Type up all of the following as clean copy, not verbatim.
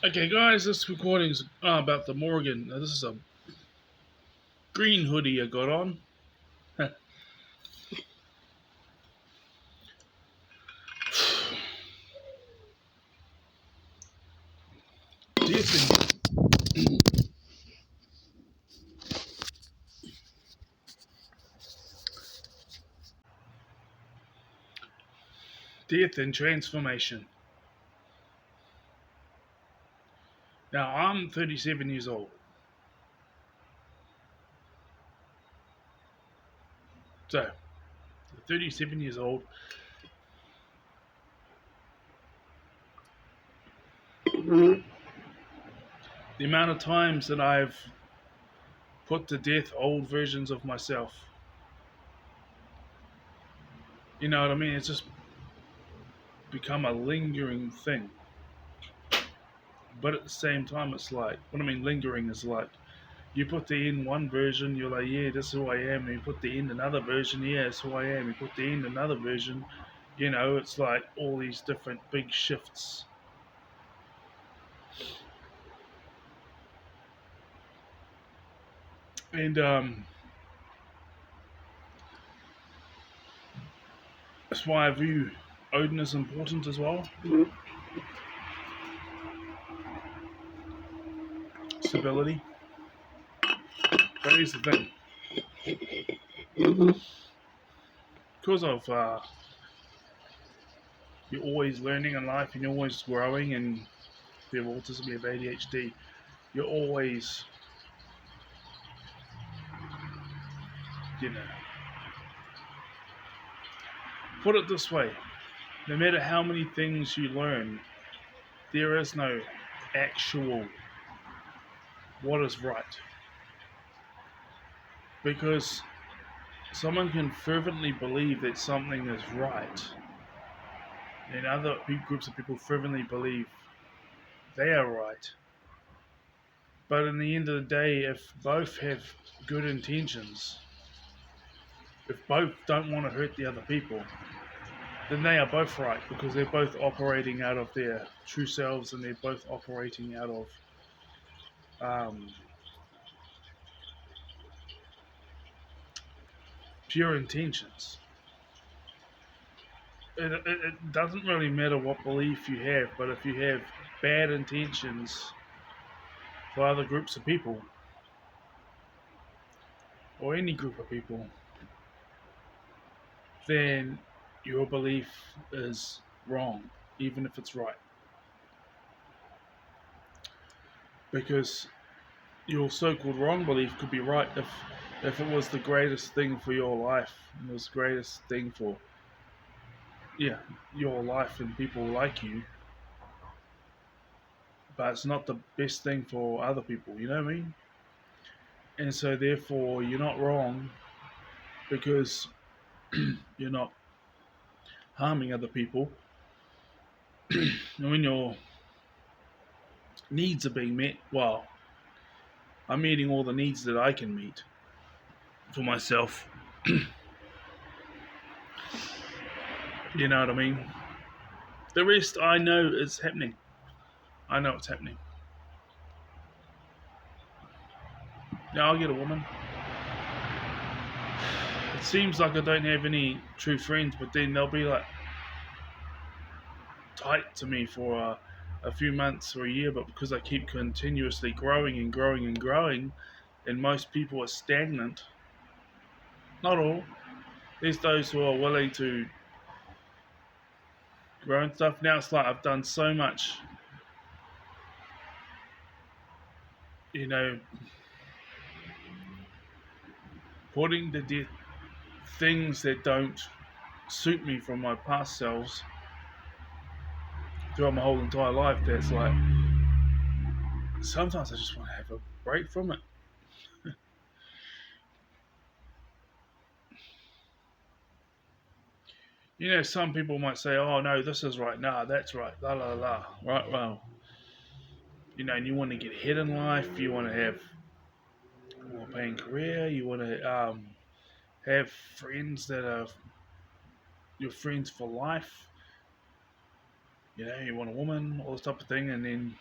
Okay, guys, this recording's about the Morrigan. Now, this is a green hoodie I got on. Death and transformation. Now, I'm 37 years old. So, 37 years old. The amount of times that I've put to death old versions of myself. You know what I mean? It's just become a lingering thing. But at the same time, it's like, what I mean, lingering is like, you put the in one version, you're like, yeah, this is who I am. And you put the in another version, yeah, that's who I am. You put the in another version, it's like all these different big shifts. And that's why I view Odin as important as well. Stability. But here's the thing. Because of you're always learning in life and you're always growing, and if you have autism, you have ADHD, you're always, you know, put it this way, no matter how many things you learn, there is no actual what is right. Because someone can fervently believe that something is right, and other groups of people fervently believe they are right. But in the end of the day, if both have good intentions, if both don't want to hurt the other people, then they are both right because they're both operating out of their true selves and they're both operating out of um, pure intentions. It doesn't really matter what belief you have, but if you have bad intentions for other groups of people or any group of people, then your belief is wrong, even if it's right. Because your so-called wrong belief could be right if it was the greatest thing for your life, it was the greatest thing for your life and people like you, but it's not the best thing for other people, you know what I mean? And so therefore you're not wrong because you're not harming other people. And when your needs are being met, well, I'm meeting all the needs that I can meet for myself. You know what I mean? The rest I know is happening. I know it's happening. Now I'll get a woman. It seems like I don't have any true friends, but then they'll be like tight to me for a few months or a year, but because I keep continuously growing and growing and growing, and most people are stagnant. Not all. There's those who are willing to grow and stuff. Now it's like I've done so much, you know, putting to death things that don't suit me from my past selves throughout my whole entire life. That's like sometimes I just want to have a break from it. Some people might say, "Oh no, this is right. Nah, that's right. La la la. Right, well, and you want to get ahead in life. You want to have a more paying career. You want to have friends that are your friends for life. You want a woman, all this type of thing, and then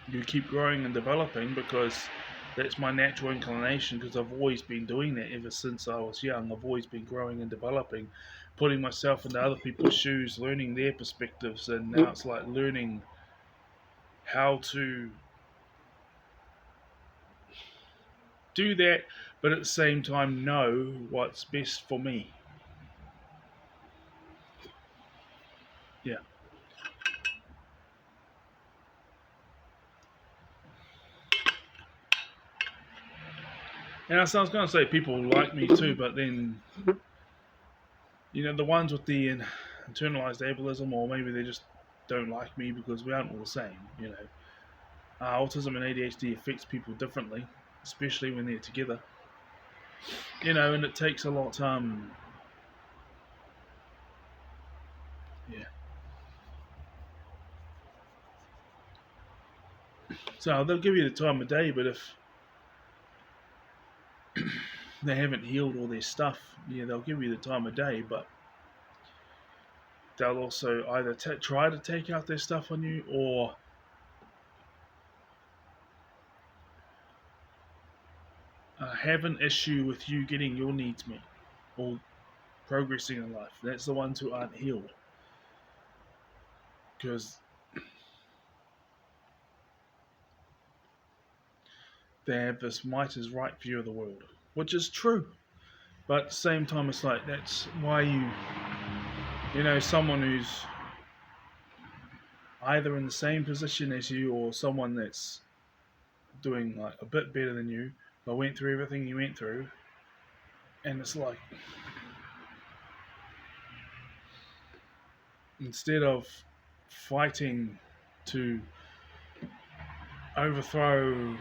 you keep growing and developing because that's my natural inclination because I've always been doing that ever since I was young. I've always been growing and developing, putting myself into other people's shoes, learning their perspectives, and now it's like learning how to do that, but at the same time know what's best for me. Yeah. And I was going to say people like me too, but then, the ones with the internalized ableism, or maybe they just don't like me because we aren't all the same. Autism and ADHD affects people differently, especially when they're together. And it takes a lot. Yeah. So they'll give you the time of day, but if they haven't healed all their stuff, they'll give you the time of day, but they'll also either try to take out their stuff on you or have an issue with you getting your needs met or progressing in life. That's the ones who aren't healed because they have this might is right view of the world, which is true. But at the same time, it's like that's why someone who's either in the same position as you or someone that's doing like a bit better than you, but went through everything you went through, and it's like instead of fighting to overthrow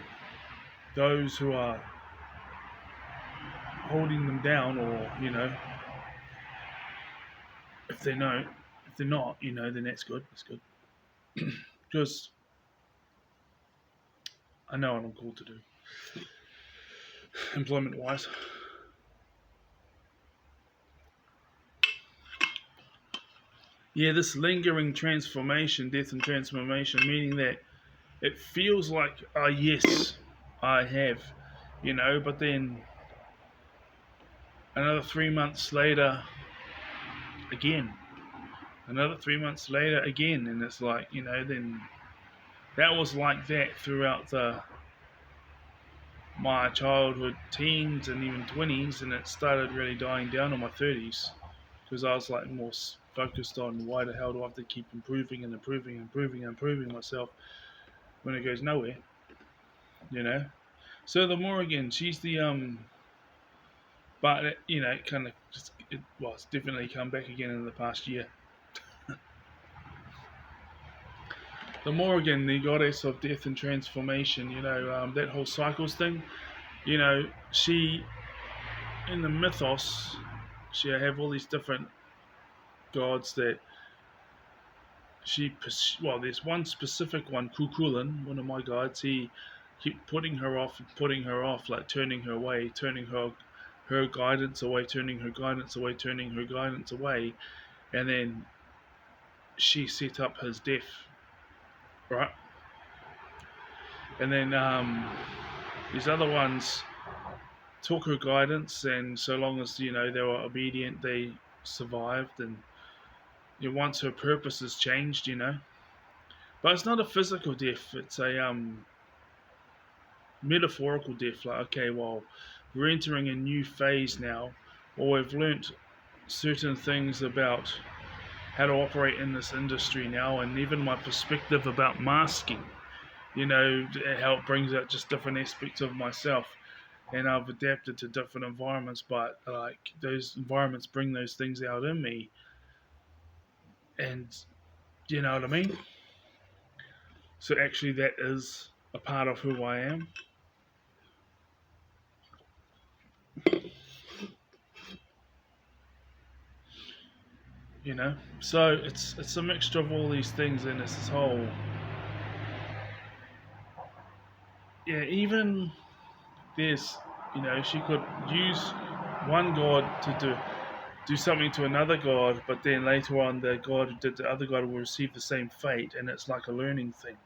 those who are holding them down, or if they know, if they're not, then that's good. That's good because I know what I'm called to do, employment-wise. Yeah, this lingering transformation, death and transformation, meaning that it feels like, yes, I have, but then another 3 months later, again, another 3 months later, again, and it's like, then that was like that throughout my childhood, teens, and even 20s, and it started really dying down in my 30s because I was like more focused on why the hell do I have to keep improving and improving and improving and improving myself when it goes nowhere, you know. So the Morrigan, she's the but it kind of it's definitely come back again in the past year. The Morrigan, the goddess of death and transformation, that whole cycles thing, she in the mythos, she have all these different gods that there's one specific one, Kukulin, one of my gods. He keep putting her off, like turning her away, turning her guidance away, turning her guidance away, turning her guidance away, and then she set up his death, right? And then these other ones took her guidance, and so long as they were obedient, they survived. And once her purpose has changed, but it's not a physical death; it's a metaphorical death. Like, okay, well, we're entering a new phase now, or we've learnt certain things about how to operate in this industry now, and even my perspective about masking. How it brings out just different aspects of myself. And I've adapted to different environments, but like those environments bring those things out in me. And you know what I mean? So actually that is a part of who I am. So it's a mixture of all these things, and it's this whole, even this, she could use one god to do something to another god, but then later on the god who did the other god will receive the same fate, and it's like a learning thing.